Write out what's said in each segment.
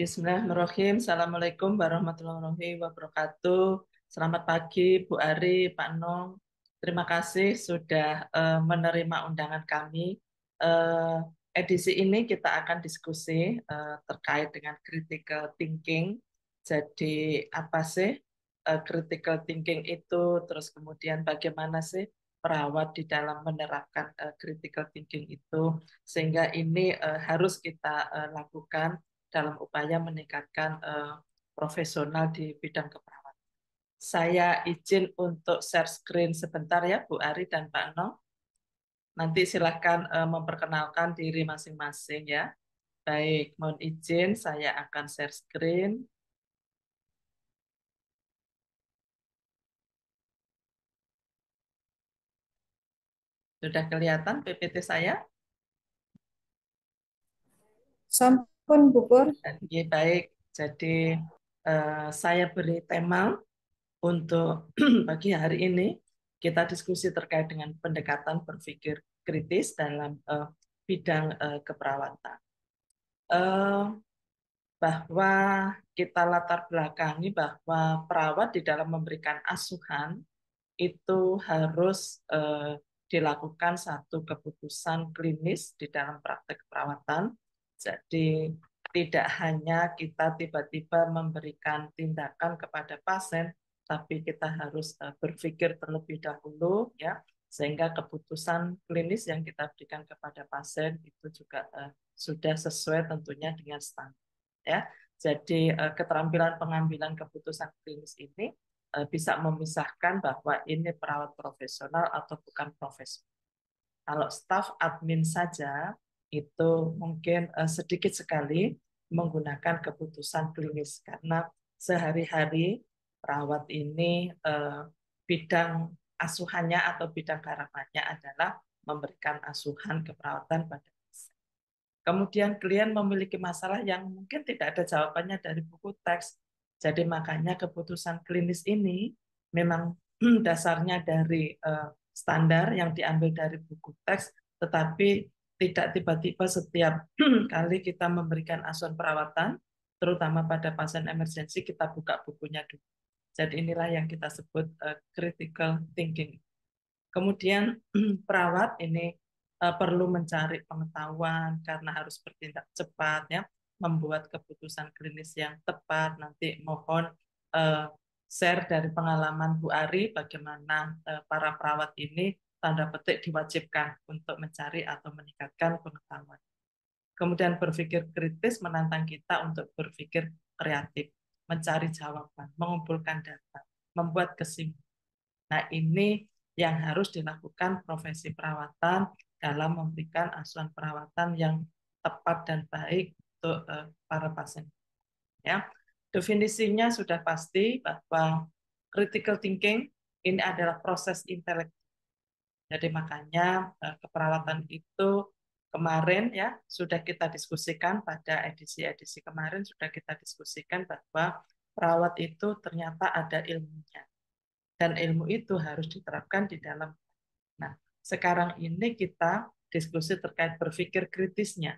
Bismillahirrahmanirrahim. Assalamualaikum warahmatullahi wabarakatuh. Selamat pagi, Bu Ari, Pak Nong. Terima kasih sudah menerima undangan kami. Edisi ini kita akan diskusi terkait dengan critical thinking. Jadi apa sih critical thinking itu? Terus kemudian bagaimana sih perawat di dalam menerapkan critical thinking itu? Sehingga ini harus kita lakukan dalam upaya meningkatkan profesional di bidang keperawatan. Saya izin untuk share screen sebentar ya, Bu Ari dan Pak Nong. Nanti silahkan memperkenalkan diri masing-masing ya. Baik, mohon izin saya akan share screen. Sudah kelihatan PPT saya? Sampun Bukur. Oke, baik. Jadi saya beri tema untuk pagi hari ini. Kita diskusi terkait dengan pendekatan berpikir kritis dalam bidang keperawatan. Eh, bahwa kita latar belakangi bahwa perawat di dalam memberikan asuhan itu harus dilakukan satu keputusan klinis di dalam praktek perawatan. Jadi tidak hanya kita tiba-tiba memberikan tindakan kepada pasien, tapi kita harus berpikir terlebih dahulu ya, sehingga keputusan klinis yang kita berikan kepada pasien itu juga sudah sesuai tentunya dengan standar ya. Jadi keterampilan pengambilan keputusan klinis ini bisa memisahkan bahwa ini perawat profesional atau bukan profesional. Kalau staf admin saja itu mungkin sedikit sekali menggunakan keputusan klinis karena sehari-hari perawat ini bidang asuhannya atau bidang harapannya adalah memberikan asuhan keperawatan pada pasien. Kemudian klien memiliki masalah yang mungkin tidak ada jawabannya dari buku teks. Jadi makanya keputusan klinis ini memang dasarnya dari standar yang diambil dari buku teks, tetapi tidak tiba-tiba setiap kali kita memberikan asuhan perawatan, terutama pada pasien emergensi, kita buka bukunya dulu. Jadi inilah yang kita sebut critical thinking. Kemudian perawat ini perlu mencari pengetahuan karena harus bertindak cepat ya, membuat keputusan klinis yang tepat. Nanti mohon share dari pengalaman Bu Ari bagaimana para perawat ini tanda petik diwajibkan untuk mencari atau meningkatkan pengetahuan. Kemudian berpikir kritis menantang kita untuk berpikir kreatif, mencari jawaban, mengumpulkan data, membuat kesimpulan. Nah, ini yang harus dilakukan profesi perawatan dalam memberikan asuhan perawatan yang tepat dan baik untuk para pasien. Ya, definisinya sudah pasti bahwa critical thinking ini adalah proses intelektual. Jadi makanya keperawatan itu kemarin ya sudah kita diskusikan pada edisi-edisi kemarin sudah kita diskusikan bahwa perawat itu ternyata ada ilmunya dan ilmu itu harus diterapkan di dalam. Nah, sekarang ini kita diskusi terkait berpikir kritisnya,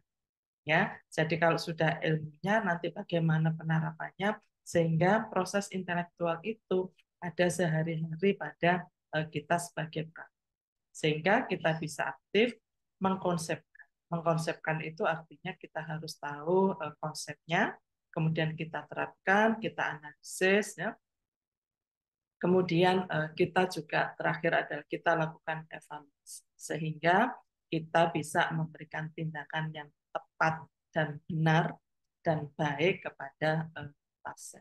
ya. Jadi kalau sudah ilmunya, nanti bagaimana penerapannya sehingga proses intelektual itu ada sehari-hari pada kita sebagai perawat, sehingga kita bisa aktif mengkonsepkan. Mengkonsepkan itu artinya kita harus tahu konsepnya, kemudian kita terapkan, kita analisis, ya. Kemudian kita juga terakhir adalah kita lakukan evaluasi sehingga kita bisa memberikan tindakan yang tepat dan benar dan baik kepada pasien.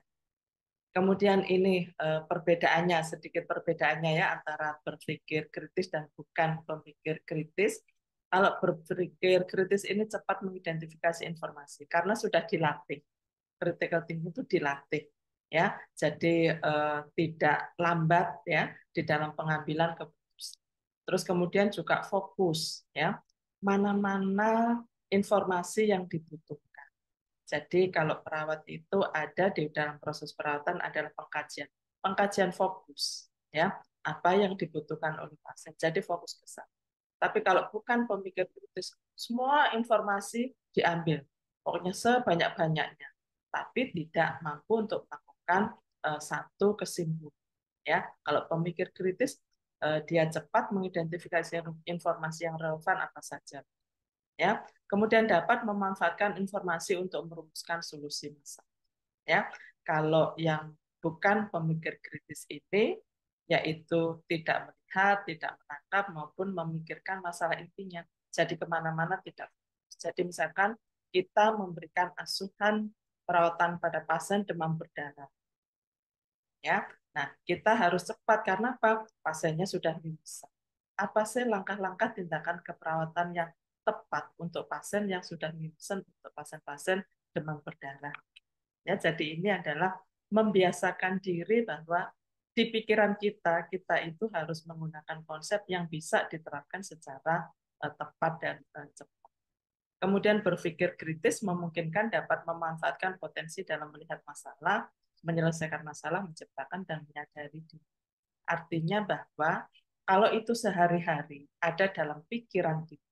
Kemudian ini perbedaannya, sedikit perbedaannya ya antara berpikir kritis dan bukan berpikir kritis. Kalau berpikir kritis ini cepat mengidentifikasi informasi karena sudah dilatih. Critical thinking itu dilatih ya, jadi tidak lambat ya di dalam pengambilan keputusan. Terus kemudian juga fokus ya, mana-mana informasi yang dibutuhkan. Jadi kalau perawat itu ada di dalam proses perawatan adalah pengkajian fokus ya, apa yang dibutuhkan oleh pasien. Jadi fokus ke sana. Tapi kalau bukan pemikir kritis, semua informasi diambil, pokoknya sebanyak-banyaknya. tapi tidak mampu untuk melakukan satu kesimpulan. Ya, kalau pemikir kritis dia cepat mengidentifikasi informasi yang relevan apa saja. Ya, kemudian dapat memanfaatkan informasi untuk merumuskan solusi masalah. Ya, kalau yang bukan pemikir kritis ini, yaitu tidak melihat, tidak menangkap maupun memikirkan masalah intinya. Jadi kemana-mana tidak. Jadi misalkan kita memberikan asuhan perawatan pada pasien demam berdarah. Ya, nah kita harus cepat karena apa? Pasiennya sudah bisa. Apa sih langkah-langkah tindakan keperawatan yang tepat untuk pasien yang sudah mimsen untuk pasien-pasien demam berdarah? Ya, jadi ini adalah membiasakan diri bahwa di pikiran kita, kita itu harus menggunakan konsep yang bisa diterapkan secara tepat dan cepat. Kemudian berpikir kritis memungkinkan dapat memanfaatkan potensi dalam melihat masalah, menyelesaikan masalah, menciptakan dan menyadari diri. Artinya bahwa kalau itu sehari-hari ada dalam pikiran kita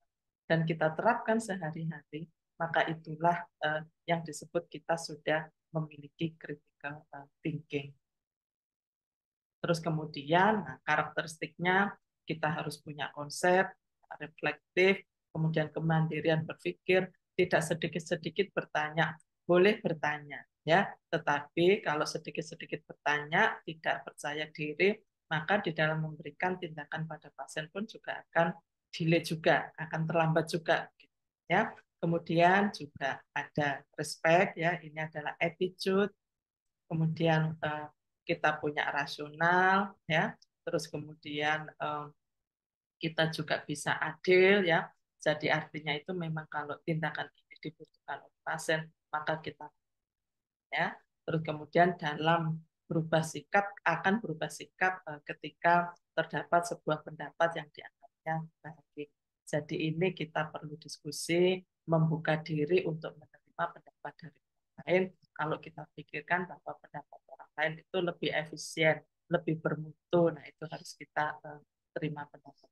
dan kita terapkan sehari-hari, maka itulah yang disebut kita sudah memiliki critical thinking. Terus kemudian karakteristiknya kita harus punya konsep, reflektif, kemudian kemandirian berpikir, tidak sedikit-sedikit bertanya, boleh bertanya ya, tetapi kalau sedikit-sedikit bertanya, tidak percaya diri, maka di dalam memberikan tindakan pada pasien pun juga akan delay juga, akan terlambat juga ya. Kemudian juga ada respect ya, ini adalah attitude, kemudian kita punya rasional ya, terus kemudian kita juga bisa adil ya. Jadi artinya itu memang kalau tindakan ini dibutuhkan oleh pasien, maka kita ya. Terus kemudian dalam berubah sikap akan berubah sikap ketika terdapat sebuah pendapat yang dianggapnya baik. Jadi ini kita perlu diskusi, membuka diri untuk menerima pendapat dari orang lain. Kalau kita pikirkan bahwa pendapat orang lain itu lebih efisien, lebih bermutu, nah itu harus kita terima pendapat.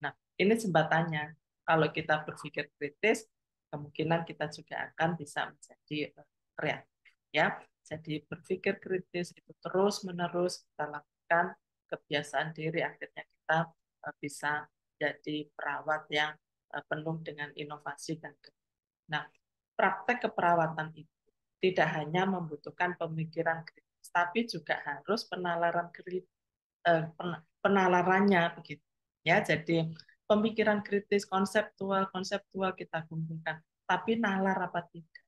Nah, ini jembatannya. Kalau kita berpikir kritis, kemungkinan kita juga akan bisa menjadi kreatif. Ya, jadi berpikir kritis itu terus-menerus kita lakukan, kebiasaan diri, akhirnya kita bisa jadi perawat yang penuh dengan inovasi dan nah, praktek keperawatan itu tidak hanya membutuhkan pemikiran kritis, tapi juga harus penalarannya begitu. Ya, jadi pemikiran kritis, konseptual kita kumpulkan, tapi nalar apa tidak.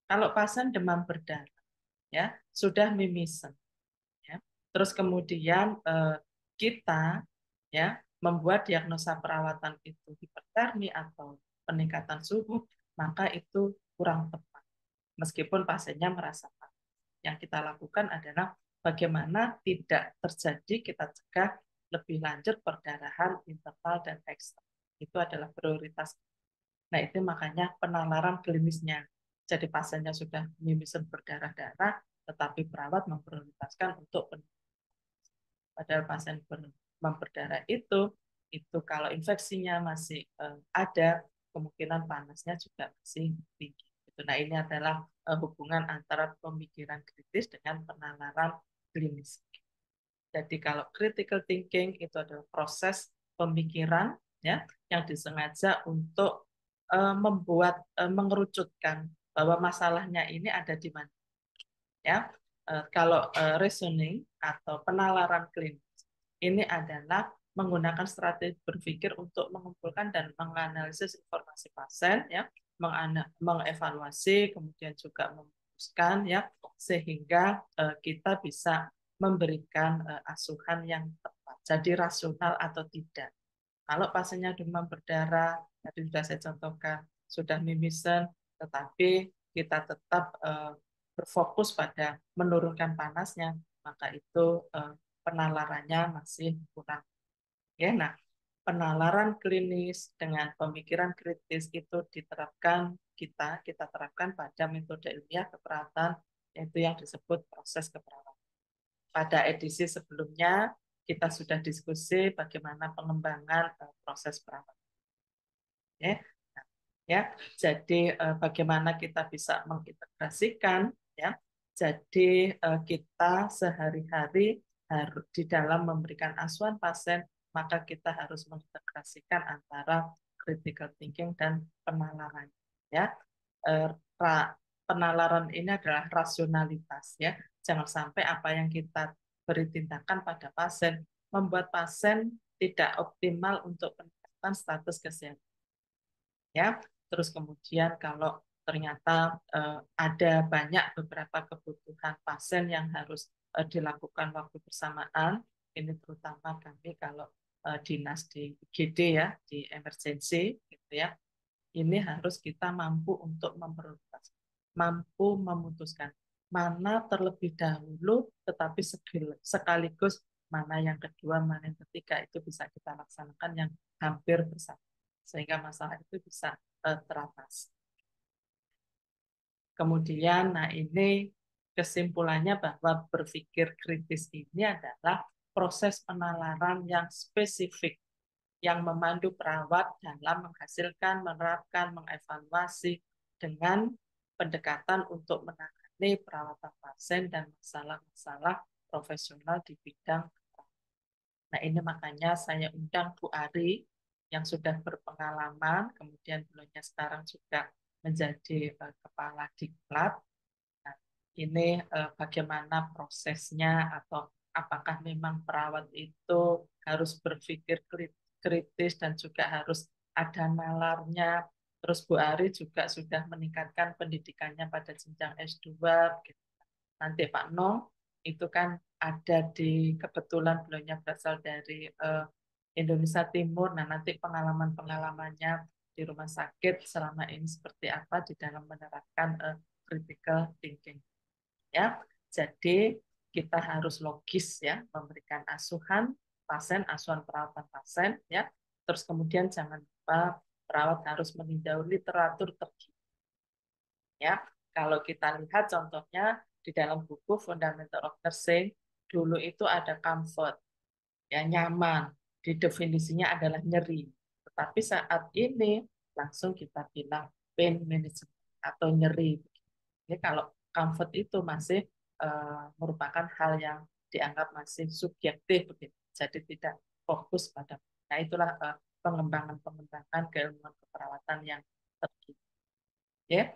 Kalau pasien demam berdarah, ya sudah mimisen, ya. Terus kemudian kita ya membuat diagnosa perawatan itu hipertermi atau peningkatan suhu, maka itu kurang tepat. Meskipun pasiennya merasa panas. Yang kita lakukan adalah bagaimana tidak terjadi, kita cegah lebih lanjut perdarahan internal dan eksternal. Itu adalah prioritas. Nah, itu makanya penalaran klinisnya. Jadi pasiennya sudah mimisen berdarah-darah, tetapi perawat memprioritaskan untuk padahal pasien demam berdarah itu kalau infeksinya masih ada, kemungkinan panasnya juga masih tinggi. Nah, ini adalah hubungan antara pemikiran kritis dengan penalaran klinis. Jadi kalau critical thinking itu adalah proses pemikiran ya yang disengaja untuk membuat mengerucutkan bahwa masalahnya ini ada di mana. Ya, kalau reasoning atau penalaran klinis ini adalah menggunakan strategi berpikir untuk mengumpulkan dan menganalisis informasi pasien, ya, mengevaluasi, kemudian juga memutuskan, ya, sehingga kita bisa memberikan asuhan yang tepat. Jadi rasional atau tidak. Kalau pasiennya demam berdarah, tadi sudah saya contohkan, sudah mimisen, tetapi kita tetap berfokus pada menurunkan panasnya, maka itu penalarannya masih kurang. Ya, nah, penalaran klinis dengan pemikiran kritis itu diterapkan kita terapkan pada metode ilmiah keperawatan, yaitu yang disebut proses keperawatan. Pada edisi sebelumnya kita sudah diskusi bagaimana pengembangan proses perawatan. Ya, ya, jadi bagaimana kita bisa mengintegrasikan ya. Jadi kita sehari-hari harus di dalam memberikan asuhan pasien, maka kita harus mengintegrasikan antara critical thinking dan penalaran, ya. Eh, Penalaran ini adalah rasionalitas, ya. Jangan sampai apa yang kita beri tindakan pada pasien membuat pasien tidak optimal untuk peningkatan status kesehatan, ya. Terus kemudian kalau ternyata ada banyak beberapa kebutuhan pasien yang harus dilakukan waktu bersamaan, ini terutama kami kalau dinas di IGD, ya, di emergency gitu, ya. Ini harus kita mampu untuk memprioritaskan, mampu memutuskan mana terlebih dahulu, tetapi sekaligus mana yang kedua, mana yang ketiga, itu bisa kita laksanakan yang hampir bersama, sehingga masalah itu bisa teratasi. Kemudian, nah ini kesimpulannya bahwa berpikir kritis ini adalah proses penalaran yang spesifik yang memandu perawat dalam menghasilkan, menerapkan, mengevaluasi dengan pendekatan untuk menangani perawatan pasien dan masalah-masalah profesional di bidang. Nah, ini makanya saya undang Bu Ari yang sudah berpengalaman, kemudian beliaunya sekarang juga menjadi kepala diklat. Nah, ini bagaimana prosesnya, atau apakah memang perawat itu harus berpikir kritis dan juga harus ada nalarnya. Terus Bu Ari juga sudah meningkatkan pendidikannya pada jenjang S2. Gitu. Nanti Pak Nong itu kan ada di, kebetulan beliaunya berasal dari Indonesia Timur. Nah, nanti pengalaman-pengalamannya di rumah sakit selama ini seperti apa di dalam menerapkan critical thinking. Ya, jadi kita harus logis, ya, memberikan asuhan pasien, asuhan perawatan pasien, ya. Terus kemudian jangan lupa perawat harus meninjau literatur terkini. Ya, kalau kita lihat contohnya di dalam buku Fundamental of Nursing, dulu itu ada comfort, ya, nyaman, didefinisinya adalah nyeri. Tetapi saat ini langsung kita bilang pain management atau nyeri. Ini kalau comfort itu masih merupakan hal yang dianggap masih subjektif begitu. Jadi tidak fokus pada. Nah, itulah pengembangan-pengembangan keilmuan keperawatan yang terkini. Ya,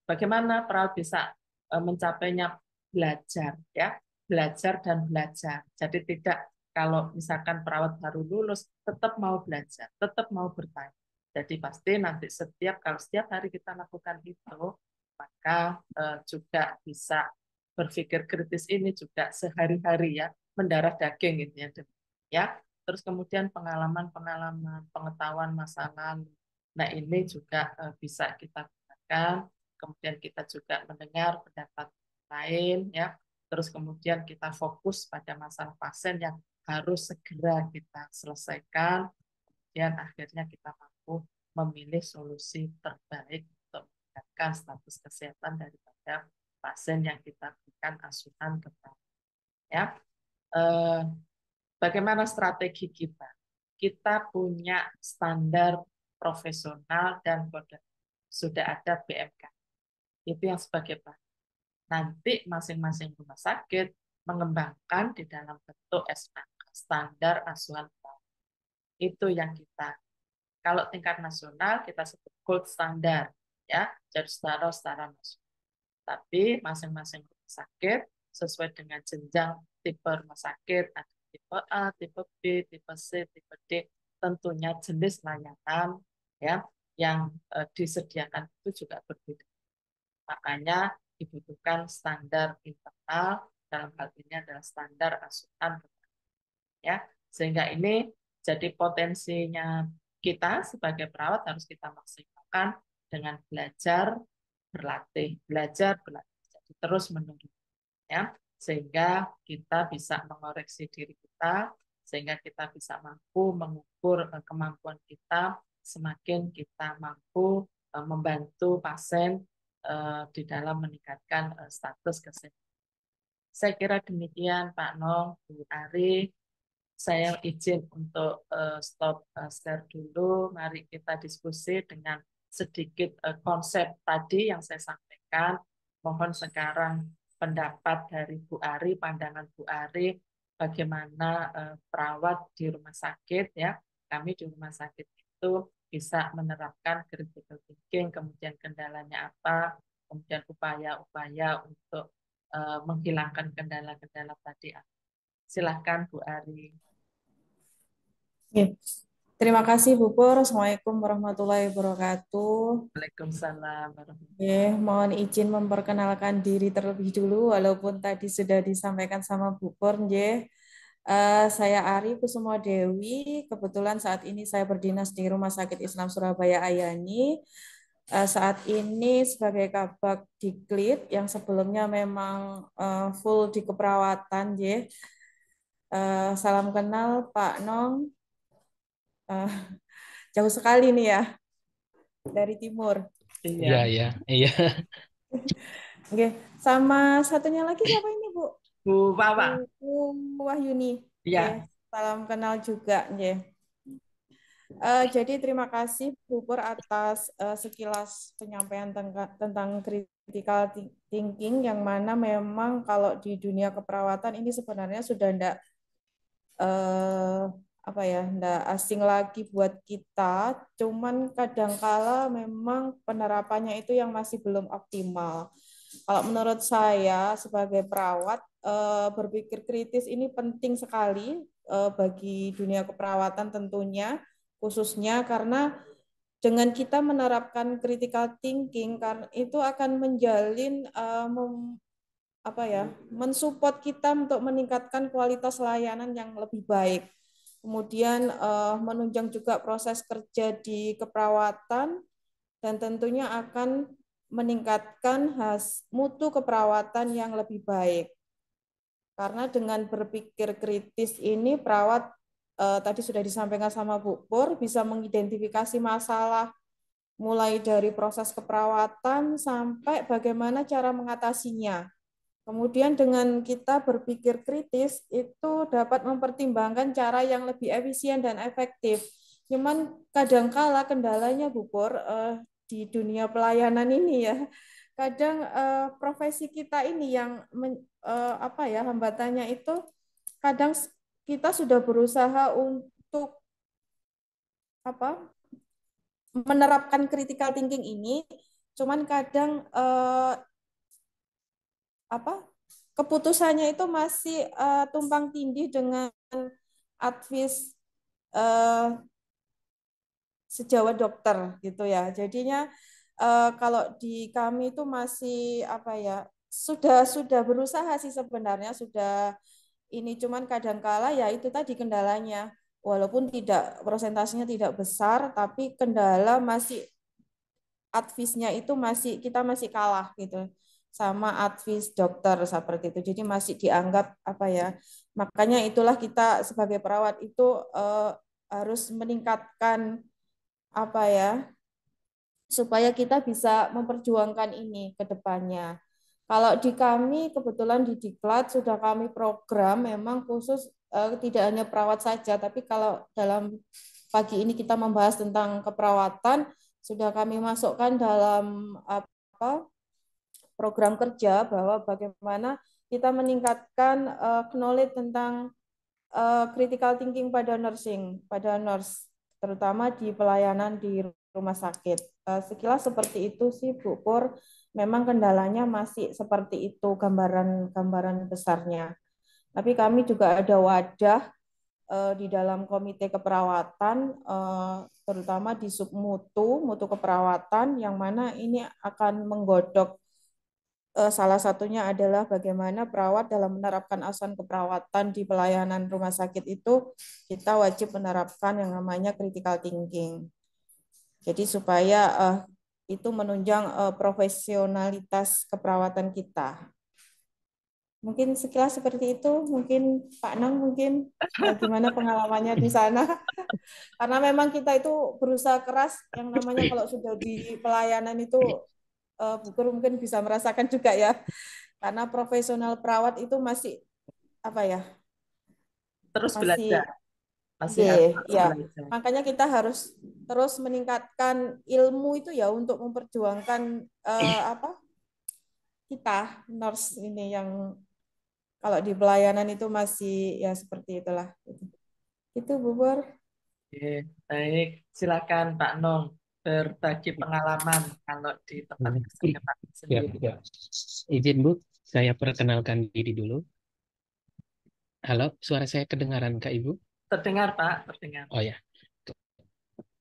bagaimana perawat bisa mencapainya? Belajar, ya, belajar dan belajar. Jadi tidak, kalau misalkan perawat baru lulus tetap mau belajar, tetap mau bertanya. Jadi pasti nanti kalau setiap hari kita lakukan itu, maka juga bisa berpikir kritis ini juga sehari-hari, ya, mendarah daging gitu, ya. Ya, terus kemudian pengalaman-pengalaman, pengetahuan masa lalu. Nah, ini juga bisa kita gunakan. Kemudian kita juga mendengar pendapat lain, ya. Terus kemudian kita fokus pada masalah pasien yang harus segera kita selesaikan. Kemudian akhirnya kita mampu memilih solusi terbaik untuk meningkatkan status kesehatan daripada pasien yang kita berikan asuhan kepada. Ya, bagaimana strategi kita? Kita punya standar profesional dan sudah ada BMK. Itu yang sebagai bahan. Nanti masing-masing rumah sakit mengembangkan di dalam bentuk SAK, standar asuhan perawat. Itu yang kita, kalau tingkat nasional kita sebut gold standar, ya, jadi setara nasional. Tapi masing-masing rumah sakit sesuai dengan jenjang tipe rumah sakit, ada tipe A, tipe B, tipe C, tipe D, tentunya jenis layanan, ya, yang disediakan itu juga berbeda. Makanya dibutuhkan standar internal, dalam hal ini adalah standar asuhan, ya, sehingga ini jadi potensinya kita sebagai perawat harus kita maksimalkan dengan belajar, berlatih, belajar, berlatih, jadi terus menerus, ya, sehingga kita bisa mengoreksi diri kita, sehingga kita bisa mampu mengukur kemampuan kita, semakin kita mampu membantu pasien di dalam meningkatkan status kesehatan. Saya kira demikian Pak Nong, Bu Ari. Saya izin untuk stop share dulu. Mari kita diskusi dengan sedikit konsep tadi yang saya sampaikan. mohon sekarang pendapat dari Bu Ari, pandangan Bu Ari, bagaimana perawat di rumah sakit ya, kami di rumah sakit itu bisa menerapkan critical thinking, kemudian kendalanya apa, kemudian upaya-upaya untuk menghilangkan kendala-kendala tadi. Silahkan Bu Ari. Ya. Terima kasih Bu Pur. Assalamualaikum warahmatullahi wabarakatuh. Waalaikumsalam warahmatullahi Ya, mohon izin memperkenalkan diri terlebih dulu, walaupun tadi sudah disampaikan sama Bu Pur. Ya. Saya Ari Kusumo Dewi. Kebetulan saat ini saya berdinas di Rumah Sakit Islam Surabaya Ayani. Saat ini sebagai Kabag Diklit yang sebelumnya memang full di keperawatan. Ya. Salam kenal Pak Nong. Eh, Jauh sekali nih ya dari timur. Iya, Iya, iya, iya. Oke, sama satunya lagi siapa ini, Bu? Bu Wawa. Bu Wahyuni. Iya, Oke, salam kenal juga, oke. Jadi terima kasih Bu Pur atas sekilas penyampaian tentang critical thinking yang mana memang kalau di dunia keperawatan ini sebenarnya sudah tidak eh, apa ya, enggak asing lagi buat kita, cuman kadangkala memang penerapannya itu yang masih belum optimal. Kalau menurut saya sebagai perawat, berpikir kritis ini penting sekali bagi dunia keperawatan tentunya, khususnya karena dengan kita menerapkan critical thinking, karena itu akan menjalin apa ya, mensupport kita untuk meningkatkan kualitas layanan yang lebih baik. Kemudian menunjang juga proses kerja di keperawatan dan tentunya akan meningkatkan mutu keperawatan yang lebih baik. Karena dengan berpikir kritis ini perawat tadi sudah disampaikan sama Bu Pur bisa mengidentifikasi masalah mulai dari proses keperawatan sampai bagaimana cara mengatasinya. Kemudian dengan kita berpikir kritis itu dapat mempertimbangkan cara yang lebih efisien dan efektif. Cuman kadangkala kendalanya Bu Pur di dunia pelayanan ini ya, kadang profesi kita ini yang apa ya, hambatannya itu kadang kita sudah berusaha untuk apa, menerapkan critical thinking ini, cuman kadang apa, keputusannya itu masih tumpang tindih dengan advis uh, sejawat dokter gitu ya. Jadinya kalau di kami itu masih apa ya, sudah berusaha sih sebenarnya, sudah ini, cuman kadangkala ya itu tadi kendalanya, walaupun tidak persentasenya tidak besar, tapi kendala masih advisnya itu masih kita masih kalah gitu sama advis dokter seperti itu. Jadi masih dianggap apa ya. Makanya itulah kita sebagai perawat itu harus meningkatkan apa ya, supaya kita bisa memperjuangkan ini ke depannya. Kalau di kami kebetulan di Diklat sudah kami program memang khusus tidak hanya perawat saja, tapi kalau dalam pagi ini kita membahas tentang keperawatan, sudah kami masukkan dalam apa, program kerja bahwa bagaimana kita meningkatkan knowledge tentang critical thinking pada nursing, pada nurse, terutama di pelayanan di rumah sakit. Sekilas seperti itu sih Bu Pur. Memang kendalanya masih seperti itu gambaran besarnya. Tapi kami juga ada wadah di dalam komite keperawatan, terutama di submutu, mutu keperawatan, yang mana ini akan menggodok salah satunya adalah bagaimana perawat dalam menerapkan asuhan keperawatan di pelayanan rumah sakit itu kita wajib menerapkan yang namanya critical thinking. Jadi supaya itu menunjang profesionalitas keperawatan kita. Mungkin sekilas seperti itu. Mungkin Pak Nang mungkin gimana pengalamannya di sana? Karena memang kita itu berusaha keras, yang namanya kalau sudah di pelayanan itu Bu Guru mungkin bisa merasakan juga ya. Karena profesional perawat itu masih apa ya? terus belajar, Masih masih harus yeah, terus ya. belajar. Makanya kita harus terus meningkatkan ilmu itu ya untuk memperjuangkan apa? wanita nurse ini yang kalau di pelayanan itu masih ya seperti itulah. Itu Bu Pur. Oke, baik. Silakan Pak Nong berbagi pengalaman kalau di tempat Hmm. kerja Pak Ya, sendiri. ya. Izin Bu, saya perkenalkan diri dulu. Halo, suara saya kedengaran Kak Ibu? Terdengar Pak, terdengar. Oh ya,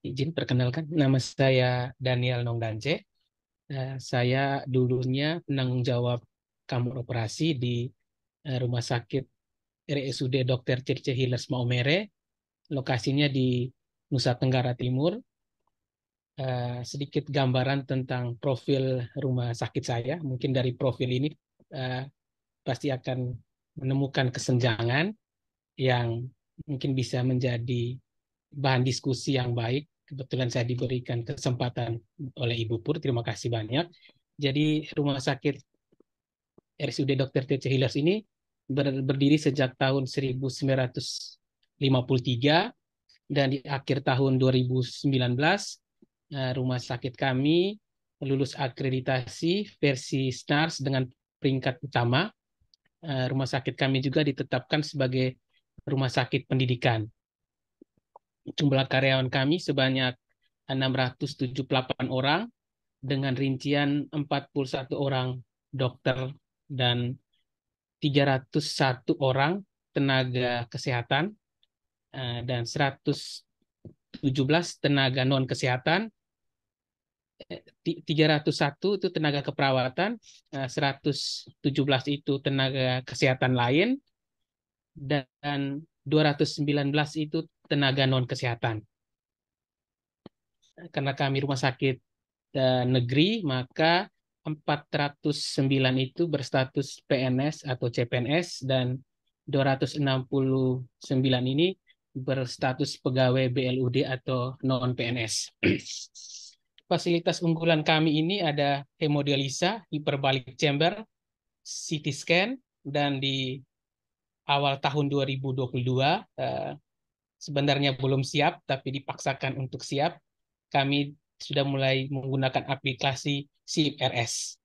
izin perkenalkan. Nama saya Daniel Nongdance. Saya dulunya penanggung jawab kamar operasi di Rumah Sakit RSUD Dr. Circe Hilers Maumere. Lokasinya di Nusa Tenggara Timur. Sedikit gambaran tentang profil rumah sakit saya. Mungkin dari profil ini eh, pasti akan menemukan kesenjangan yang mungkin bisa menjadi bahan diskusi yang baik. Kebetulan saya diberikan kesempatan oleh Ibu Pur, terima kasih banyak. Jadi Rumah Sakit RSUD Dr. T.C. Hilers ini berdiri sejak tahun 1953 dan di akhir tahun 2019 rumah sakit kami lulus akreditasi versi SNARS dengan peringkat utama. Rumah sakit kami juga ditetapkan sebagai rumah sakit pendidikan. Jumlah karyawan kami sebanyak 678 orang dengan rincian 41 orang dokter dan 301 orang tenaga kesehatan dan 117 tenaga non kesehatan, 301 itu tenaga keperawatan, 117 itu tenaga kesehatan lain, dan 219 itu tenaga non kesehatan. Karena kami rumah sakit negeri, maka 409 itu berstatus PNS atau CPNS dan 269 ini berstatus pegawai BLUD atau non PNS. Fasilitas unggulan kami ini ada hemodialisa, hiperbaric chamber, CT scan, dan di awal tahun 2022 sebenarnya belum siap tapi dipaksakan untuk siap. Kami sudah mulai menggunakan aplikasi CRS.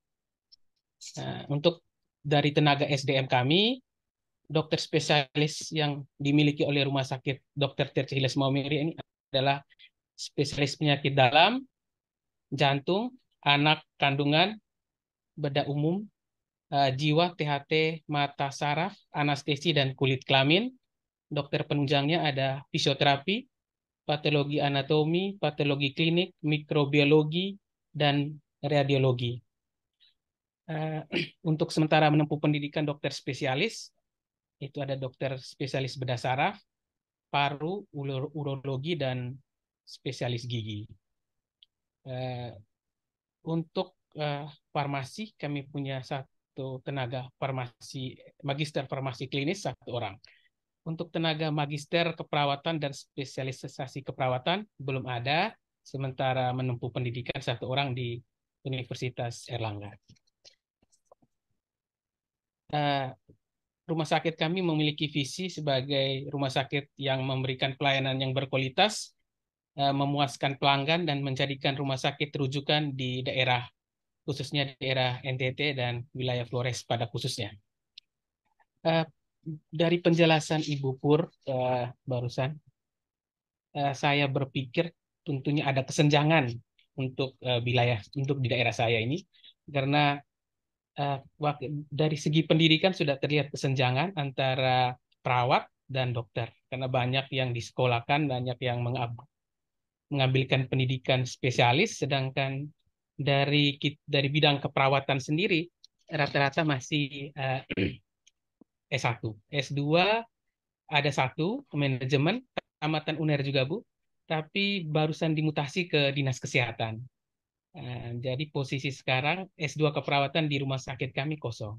Untuk dari tenaga SDM kami, dokter spesialis yang dimiliki oleh Rumah Sakit Dr. Tirta Hilers Maumere ini adalah spesialis penyakit dalam, jantung, anak kandungan, bedah umum, jiwa, THT, mata saraf, anestesi, dan kulit kelamin. Dokter penunjangnya ada fisioterapi, patologi anatomi, patologi klinik, mikrobiologi, dan radiologi. Untuk sementara menempuh pendidikan dokter spesialis, itu ada dokter spesialis bedah saraf, paru, urologi, dan spesialis gigi. Untuk farmasi, kami punya satu tenaga farmasi, magister farmasi klinis, satu orang. Untuk tenaga magister keperawatan dan spesialisasi keperawatan belum ada, sementara menempuh pendidikan satu orang di Universitas Erlangga. Rumah sakit kami memiliki visi sebagai rumah sakit yang memberikan pelayanan yang berkualitas, memuaskan pelanggan, dan menjadikan rumah sakit rujukan di daerah, khususnya daerah NTT dan wilayah Flores pada khususnya. Dari penjelasan Ibu Pur barusan, saya berpikir tentunya ada kesenjangan untuk wilayah, untuk di daerah saya ini, karena dari segi pendidikan sudah terlihat kesenjangan antara perawat dan dokter, karena banyak yang disekolahkan, banyak yang mengambilkan pendidikan spesialis, sedangkan dari bidang keperawatan sendiri rata-rata masih S1. S2 ada satu, manajemen, tamatan UNER juga Bu, tapi barusan dimutasi ke Dinas Kesehatan. Jadi posisi sekarang S2 keperawatan di rumah sakit kami kosong.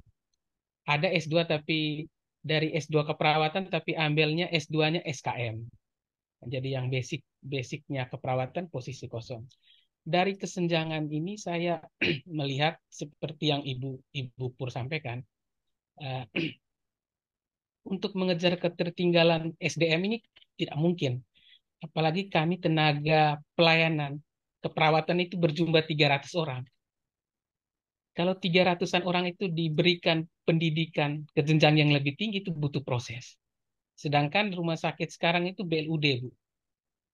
Ada S2 tapi dari S2 keperawatan tapi ambilnya S2-nya SKM. Jadi yang basicnya keperawatan posisi kosong. Dari kesenjangan ini saya melihat seperti yang Ibu Pur sampaikan, untuk mengejar ketertinggalan SDM ini tidak mungkin. Apalagi kami tenaga pelayanan keperawatan itu berjumlah 300 orang. Kalau 300-an orang itu diberikan pendidikan ke jenjang yang lebih tinggi itu butuh proses. Sedangkan rumah sakit sekarang itu BLUD, Bu.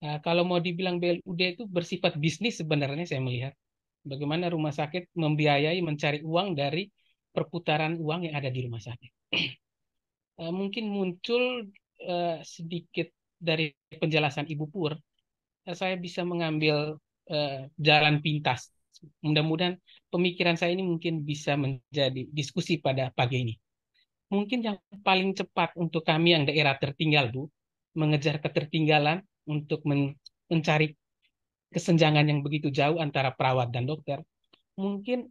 Nah, kalau mau dibilang BLUD itu bersifat bisnis sebenarnya saya melihat. Bagaimana rumah sakit membiayai mencari uang dari perputaran uang yang ada di rumah sakit. Mungkin muncul sedikit dari penjelasan Ibu Pur, saya bisa mengambil jalan pintas. Mudah-mudahan pemikiran saya ini mungkin bisa menjadi diskusi pada pagi ini. Mungkin yang paling cepat untuk kami yang daerah tertinggal, Bu, mengejar ketertinggalan untuk mencari kesenjangan yang begitu jauh antara perawat dan dokter, mungkin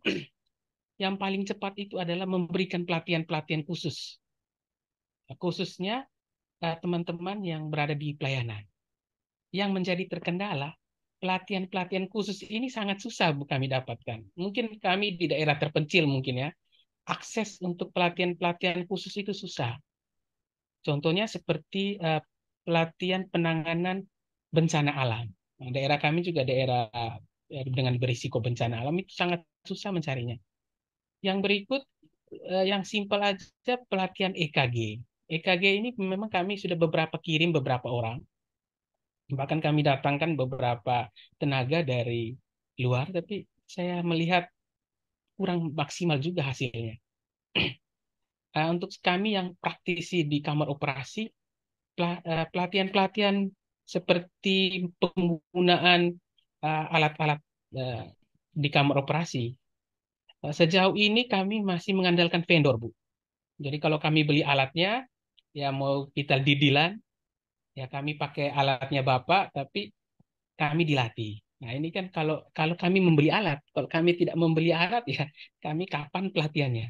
yang paling cepat itu adalah memberikan pelatihan-pelatihan khusus, khususnya teman-teman yang berada di pelayanan. Yang menjadi terkendala, pelatihan-pelatihan khusus ini sangat susah Bu kami dapatkan. Mungkin kami di daerah terpencil mungkin ya, akses untuk pelatihan-pelatihan khusus itu susah. Contohnya seperti pelatihan penanganan bencana alam. Nah, daerah kami juga daerah dengan berisiko bencana alam itu sangat susah mencarinya. Yang berikut yang simpel aja pelatihan EKG. EKG ini memang kami sudah beberapa kirim beberapa orang. Bahkan kami datangkan beberapa tenaga dari luar, tapi saya melihat kurang maksimal juga hasilnya. Untuk kami yang praktisi di kamar operasi, pelatihan-pelatihan seperti penggunaan alat-alat di kamar operasi, sejauh ini kami masih mengandalkan vendor, Bu. Jadi kalau kami beli alatnya, ya mau kita didilan, ya kami pakai alatnya Bapak, tapi kami dilatih. Nah, ini kan kalau kalau kami membeli alat, kalau kami tidak membeli alat ya kami kapan pelatihannya.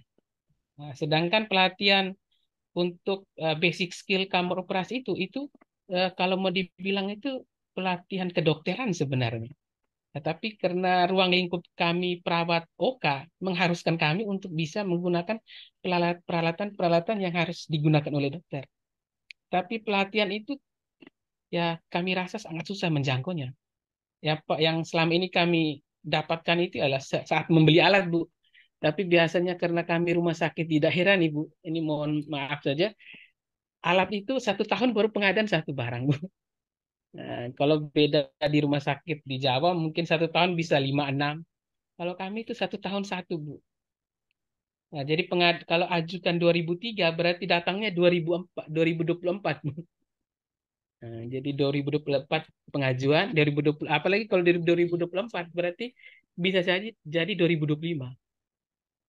Nah, sedangkan pelatihan untuk basic skill kamar operasi itu kalau mau dibilang itu pelatihan kedokteran sebenarnya. Tetapi karena ruang lingkup kami perawat OK mengharuskan kami untuk bisa menggunakan peralatan-peralatan yang harus digunakan oleh dokter. Tapi pelatihan itu ya kami rasa sangat susah menjangkaunya. Ya Pak, yang selama ini kami dapatkan itu adalah saat membeli alat, Bu. Tapi biasanya karena kami rumah sakit di daerah nih, Bu, ini mohon maaf saja, alat itu 1 tahun baru pengadaan satu barang, Bu. Nah, kalau beda di rumah sakit di Jawa mungkin 1 tahun bisa 5 6. Kalau kami itu 1 tahun satu, Bu. Nah, jadi kalau ajukan 2003 berarti datangnya 2004, 2024, Bu. Nah, jadi 2024 pengajuan, 2020, apalagi kalau dari 2024 berarti bisa jadi 2025.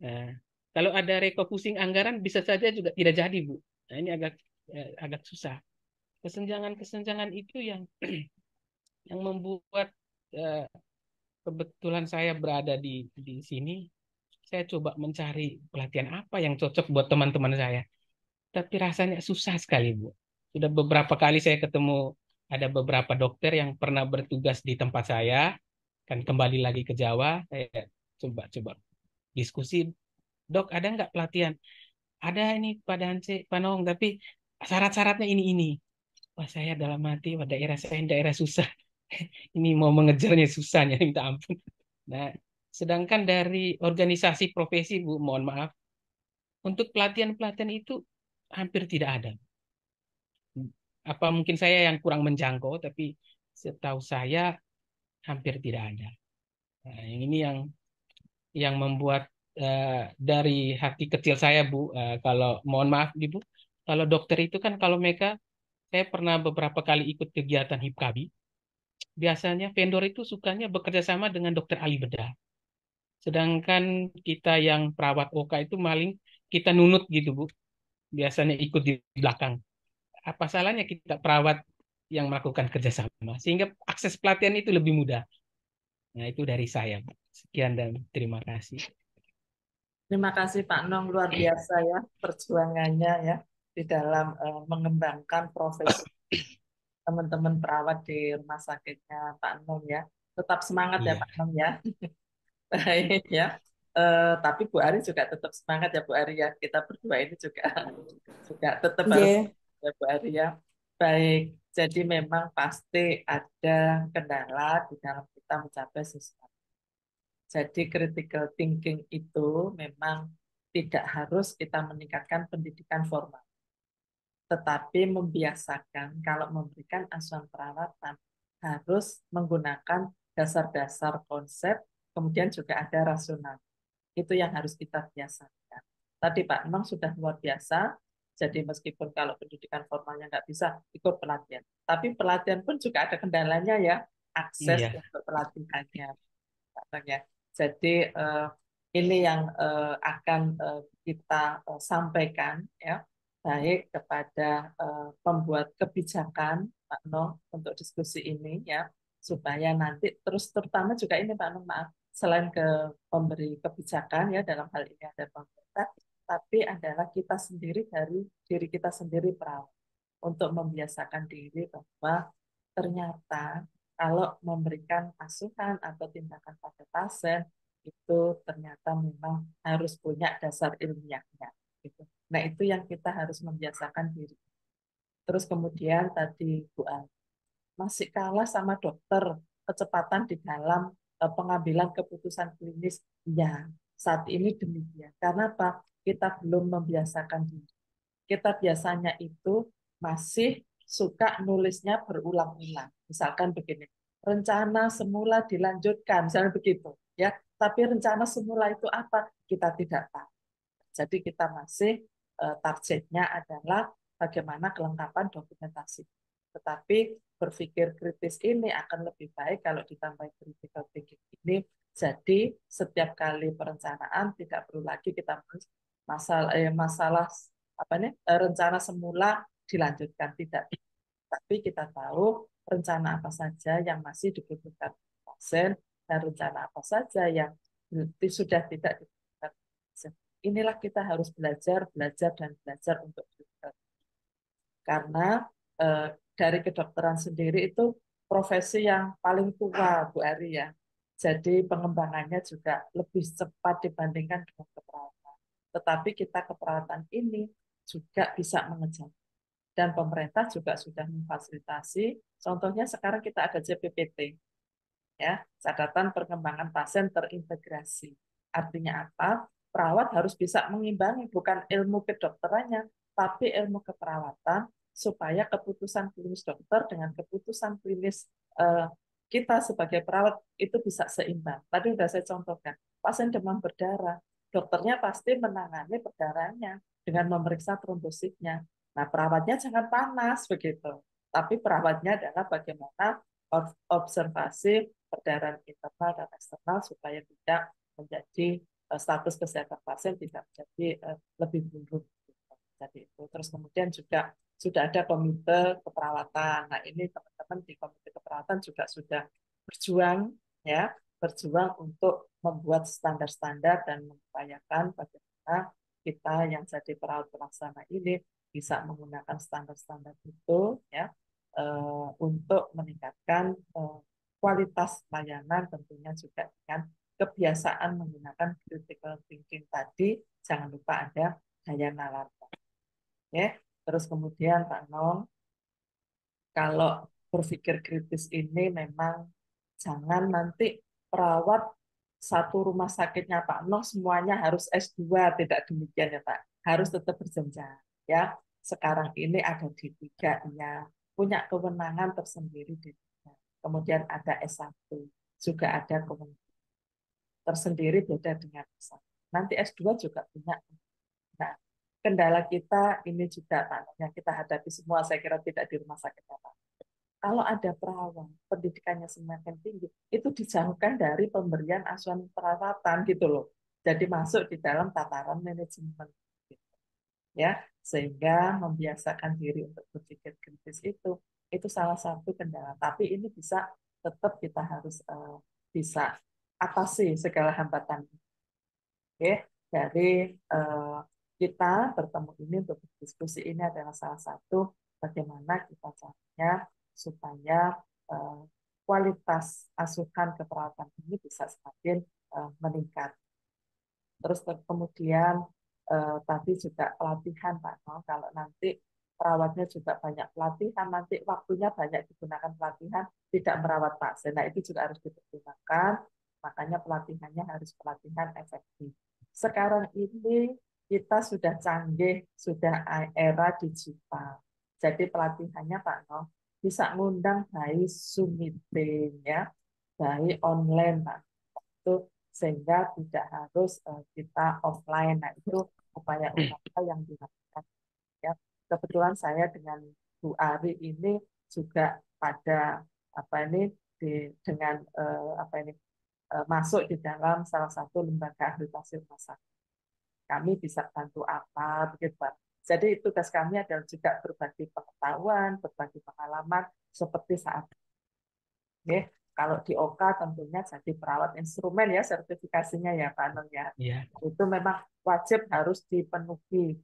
Nah, kalau ada refocusing anggaran bisa saja juga tidak jadi, Bu. Nah, ini agak susah. Kesenjangan-kesenjangan itu yang yang membuat eh, kebetulan saya berada di sini, saya coba mencari pelatihan apa yang cocok buat teman-teman saya. Tapi rasanya susah sekali, Bu. Sudah beberapa kali saya ketemu ada beberapa dokter yang pernah bertugas di tempat saya, kan kembali lagi ke Jawa, saya coba diskusi, dok ada nggak pelatihan? Ada ini Pak Dance, Pak Nong, tapi syarat-syaratnya ini. Wah saya dalam hati, wah daerah saya ini daerah susah. Ini mau mengejarnya susahnya, minta ampun. Nah, sedangkan dari organisasi profesi, Bu, mohon maaf, untuk pelatihan-pelatihan itu hampir tidak ada. Apa mungkin saya yang kurang menjangkau, tapi setahu saya hampir tidak ada. Nah, yang ini yang membuat dari hati kecil saya, Bu, kalau mohon maaf, Ibu, kalau dokter itu kan kalau mereka, saya pernah beberapa kali ikut kegiatan HIPKABI, biasanya vendor itu sukanya bekerja sama dengan dokter ahli bedah. Sedangkan kita yang perawat OK itu maling kita nunut gitu, Bu. Biasanya ikut di belakang. Apa salahnya kita perawat yang melakukan kerjasama sehingga akses pelatihan itu lebih mudah. Nah, itu dari saya, Bu. Sekian dan terima kasih. Terima kasih Pak Nong, luar biasa ya perjuangannya ya di dalam mengembangkan profesi teman-teman perawat di rumah sakitnya Pak Nong ya. Tetap semangat ya Iya, Pak Nong ya. Baik ya. Tapi Bu Ari juga tetap semangat ya Bu Ari ya. Kita berdua ini juga tetap harus Nggih. ya Bu Ari ya. Baik. Jadi memang pasti ada kendala di dalam kita mencapai sesuatu. Jadi critical thinking itu memang tidak harus kita meningkatkan pendidikan formal, tetapi membiasakan kalau memberikan asuhan perawatan harus menggunakan dasar-dasar konsep, kemudian juga ada rasional. Itu yang harus kita biasakan. Tadi Pak Nong sudah luar biasa, jadi meskipun kalau pendidikan formalnya nggak bisa ikut pelatihan, tapi pelatihan pun juga ada kendalanya ya, akses Iya. untuk pelatihannya. Ya. Jadi ini yang akan kita sampaikan ya, baik kepada pembuat kebijakan Pak Nong untuk diskusi ini ya, supaya nanti terus terutama juga ini Pak Nong maaf, selain ke pemberi kebijakan ya dalam hal ini ada pemerintah, tapi adalah kita sendiri dari diri kita sendiri perawat untuk membiasakan diri bahwa ternyata kalau memberikan asuhan atau tindakan pada pasien itu ternyata memang harus punya dasar ilmiahnya. Gitu. Nah itu yang kita harus membiasakan diri. Terus kemudian tadi Bu Al, masih kalah sama dokter kecepatan di dalam pengambilan keputusan klinis. Ya, saat ini demikian. Karena apa? Kita belum membiasakan diri. Kita biasanya itu masih suka nulisnya berulang-ulang. Misalkan begini, rencana semula dilanjutkan, misalnya begitu, ya. Tapi rencana semula itu apa? Kita tidak tahu. Jadi kita masih targetnya adalah bagaimana kelengkapan dokumentasi. Tetapi berpikir kritis ini akan lebih baik kalau ditambah critical thinking ini. Jadi setiap kali perencanaan tidak perlu lagi kita masalah apa nih rencana semula dilanjutkan tidak. Tapi kita tahu rencana apa saja yang masih dibutuhkan pasien dan rencana apa saja yang sudah tidak dibutuhkan pasien. Inilah kita harus belajar, belajar dan belajar untuk critical. Karena dari kedokteran sendiri itu profesi yang paling tua, Bu Ari ya. Jadi pengembangannya juga lebih cepat dibandingkan dengan keperawatan. Tetapi kita keperawatan ini juga bisa mengejar. Dan pemerintah juga sudah memfasilitasi. Contohnya sekarang kita ada JPPT, ya, catatan perkembangan pasien terintegrasi. Artinya apa? Perawat harus bisa mengimbangi bukan ilmu kedokterannya, tapi ilmu keperawatan supaya keputusan klinis dokter dengan keputusan klinis kita sebagai perawat itu bisa seimbang. Tadi sudah saya contohkan, pasien demam berdarah, dokternya pasti menangani perdarahannya dengan memeriksa trombositnya. Nah, perawatnya jangan panas begitu, tapi perawatnya adalah bagaimana observasi perdarahan internal dan eksternal supaya tidak menjadi status kesehatan pasien tidak menjadi lebih buruk. Jadi itu. Terus kemudian juga sudah ada komite keperawatan. Nah ini teman-teman di komite keperawatan juga sudah berjuang ya, berjuang untuk membuat standar-standar dan mengupayakan bagaimana kita yang jadi perawat pelaksana ini bisa menggunakan standar-standar itu ya untuk meningkatkan kualitas layanan tentunya juga dengan kebiasaan menggunakan critical thinking tadi, jangan lupa ada daya nalar. Ya. Terus kemudian Pak Nong, kalau berpikir kritis ini memang jangan nanti perawat satu rumah sakitnya Pak Nong semuanya harus S2, tidak demikian ya Pak. Harus tetap berjenjang. Ya. Sekarang ini ada D3 ya, punya kewenangan tersendiri D3. Kemudian ada S1, juga ada kewenangan tersendiri beda dengan S1. Nanti S2 juga punya. Nah, kendala kita ini juga Pak, yang kita hadapi semua, saya kira tidak di rumah sakit Pak. Kalau ada perawat, pendidikannya semakin tinggi, itu dijauhkan dari pemberian asuhan perawatan gitu loh. Jadi masuk di dalam tataran manajemen. Gitu. Ya, sehingga membiasakan diri untuk berpikir kritis itu salah satu kendala. Tapi ini bisa tetap kita harus bisa atasi segala hambatan. Oke, dari kita bertemu ini untuk berdiskusi ini adalah salah satu bagaimana kita caranya supaya eh, kualitas asuhan keperawatan ini bisa semakin meningkat. Terus kemudian tadi juga pelatihan Pak No, kalau nanti perawatnya juga banyak pelatihan, nanti waktunya banyak digunakan pelatihan, tidak merawat pasien. Nah itu juga harus dipertimbangkan Makanya pelatihannya harus pelatihan efektif. Sekarang ini kita sudah canggih, sudah era digital. Jadi pelatihannya Pak Noh bisa ngundang by Zoom meeting ya, by online Pak. Itu sehingga tidak harus kita offline. Nah, itu upaya-upaya yang dilakukan ya. Kebetulan saya dengan Bu Ari ini juga pada apa ini dengan apa ini masuk di dalam salah satu lembaga akreditasi rumah sakit. Kami bisa bantu apa begitu Pak. Jadi tugas kami adalah juga berbagi pengetahuan, berbagi pengalaman seperti saat ini. Kalau di OK tentunya jadi perawat instrumen ya sertifikasinya ya Pak Anung ya. Ya, Itu memang wajib harus dipenuhi.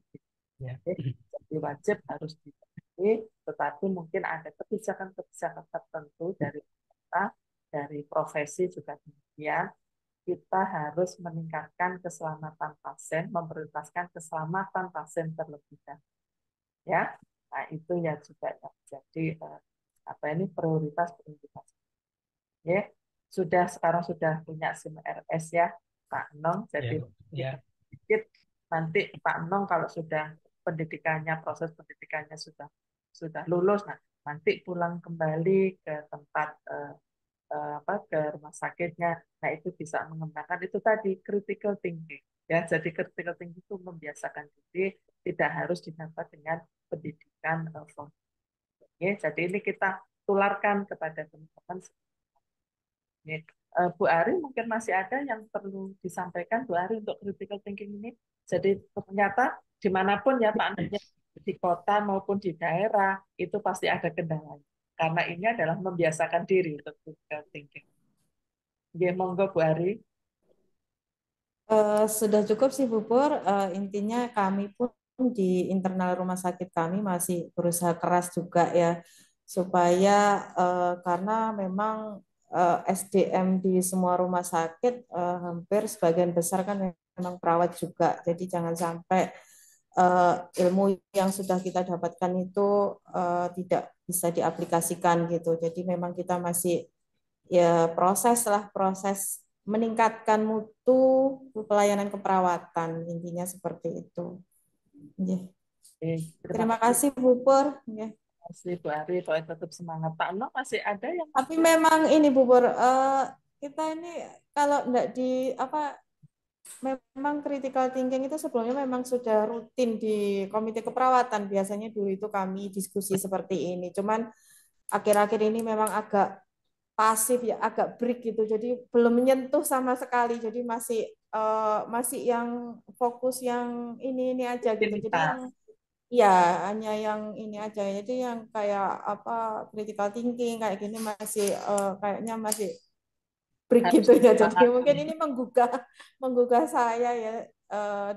ya. Jadi wajib harus dipenuhi, tetapi mungkin ada kebijakan-kebijakan tertentu dari pemerintah, dari profesi juga demikian. Kita harus meningkatkan keselamatan pasien, memprioritaskan keselamatan pasien terlebih dahulu. Ya, nah itu ya juga yang menjadi apa ini prioritas. Ya, sekarang sudah punya SIM RS ya, Pak Nong. Ya, Jadi ya. sedikit nanti Pak Nong kalau sudah proses pendidikannya sudah lulus, nah nanti pulang kembali ke tempat ke rumah sakitnya. Nah, itu bisa mengembangkan itu tadi critical thinking. Ya, jadi critical thinking itu membiasakan diri tidak harus didapat dengan pendidikan formal. Ya, jadi ini kita tularkan kepada teman-teman. Ya. Bu Ari mungkin masih ada yang perlu disampaikan Bu Ari untuk critical thinking ini. Jadi ternyata dimanapun ya Pak Anaknya di kota maupun di daerah itu pasti ada kendalanya. Karena ini adalah membiasakan diri untuk critical thinking. Ya, monggo Bu Ari. Sudah cukup sih Bu Pur. Intinya kami pun di internal rumah sakit kami masih berusaha keras juga ya supaya karena memang SDM di semua rumah sakit hampir sebagian besar kan memang perawat juga. Jadi jangan sampai ilmu yang sudah kita dapatkan itu tidak bisa diaplikasikan gitu. Jadi memang kita masih ya proses meningkatkan mutu pelayanan keperawatan, intinya seperti itu. Yeah. Terima Terima kasih Bu Pur. Yeah. kasih Bu Ari, pokoknya tetap semangat. Pak Noh masih ada yang Tapi memang ini Bu Pur, kita ini kalau enggak di apa memang critical thinking itu sebelumnya memang sudah rutin di komite keperawatan. Biasanya dulu itu kami diskusi seperti ini. Cuman akhir-akhir ini memang agak pasif ya, agak break gitu. Jadi belum menyentuh sama sekali. Jadi masih yang fokus yang ini aja gitu. Jadi rutinitas? yang ya hanya yang ini aja. Jadi yang kayak apa critical thinking kayak gini masih kayaknya masih break Harus gitu ya. Jadi mungkin disemangatin. ini menggugah saya ya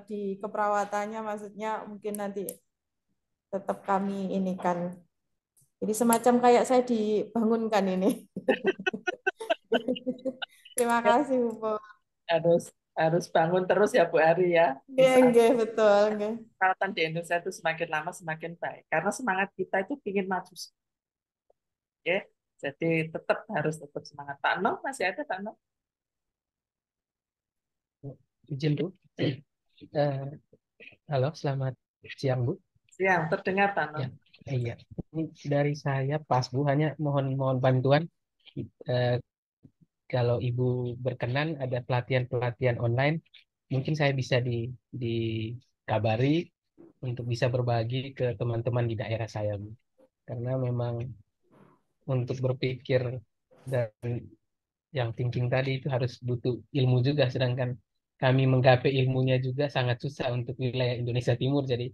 di keperawatannya, maksudnya mungkin nanti tetap kami ini kan. Jadi semacam kayak saya dibangunkan ini. Terima Ya, kasih Bu. harus harus bangun terus ya Bu Ari ya. Nggih, Insya nggih, betul, nggih. Kesehatan di Indonesia itu semakin lama semakin baik. Karena semangat kita itu ingin maju. Ya. Jadi tetap semangat. Pak Noh masih ada Pak Noh? Izin Bu. Halo, selamat siang Bu. Siang, terdengar Pak Noh. Ya, iya. Ini dari saya Pas Bu, hanya mohon bantuan. Eh, Kalau Ibu berkenan ada pelatihan-pelatihan online, mungkin saya bisa dikabari untuk bisa berbagi ke teman-teman di daerah saya, Bu. Karena memang untuk berpikir dan yang thinking tadi itu harus butuh ilmu juga, sedangkan kami menggapai ilmunya juga sangat susah untuk wilayah Indonesia Timur. Jadi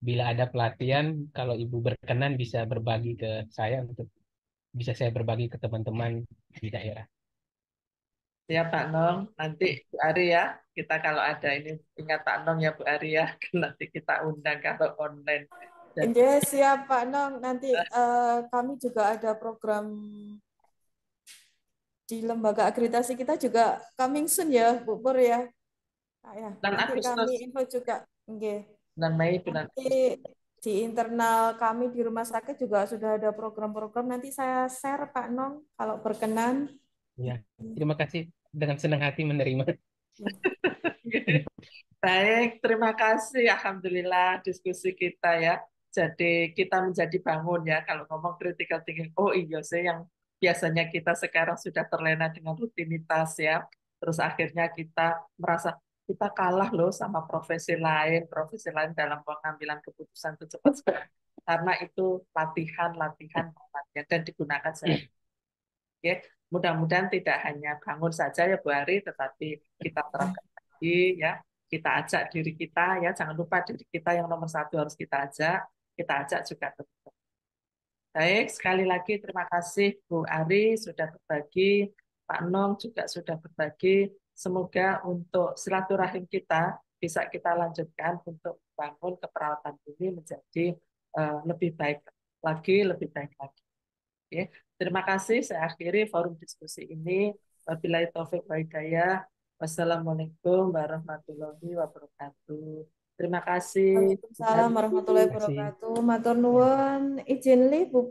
bila ada pelatihan, kalau Ibu berkenan bisa berbagi ke saya untuk bisa saya berbagi ke teman-teman di daerah. Ya Pak Nong, nanti Bu Ari ya, kita kalau ada ini ingat Pak Nong ya Bu Ari ya, nanti kita undang kalau online. Jadi Nggih, siap Pak Nong. Nanti kami juga ada program di lembaga akreditasi kita juga coming soon ya, Bu Pur ya. Nah, ya, bulan nanti kami Agustus, info juga. Nggih. bulan Mei, bulan Nanti Agustus. di internal kami di rumah sakit juga sudah ada program-program. Nanti saya share Pak Nong kalau berkenan. Ya, terima kasih dengan senang hati menerima. Baik, terima kasih. Alhamdulillah diskusi kita ya. Jadi kita menjadi bangun ya kalau ngomong critical thinking. Oh iya sih yang biasanya kita sekarang sudah terlena dengan rutinitas ya. Terus akhirnya kita merasa kita kalah loh sama profesi lain dalam pengambilan keputusan itu cepat sekali. Karena itu latihan, latihan, latihan dan digunakan sehari. Ya, mudah-mudahan tidak hanya bangun saja ya Bu Ari, tetapi kita terapkan lagi ya. Kita ajak diri kita ya, jangan lupa diri kita yang nomor satu harus kita ajak juga teman. Baik, sekali lagi terima kasih Bu Ari sudah berbagi, Pak Nong juga sudah berbagi. Semoga untuk silaturahim kita bisa kita lanjutkan untuk bangun keperawatan ini menjadi lebih baik lagi, lebih baik lagi. Oke, terima kasih. Saya akhiri forum diskusi ini. Wabillahi taufiq wa hidayah. Wassalamualaikum warahmatullahi wabarakatuh. Terima kasih. Bu Waalaikumsalam Ari. warahmatullahi Terima kasih. wabarakatuh. Matur nuwun, izin li Bu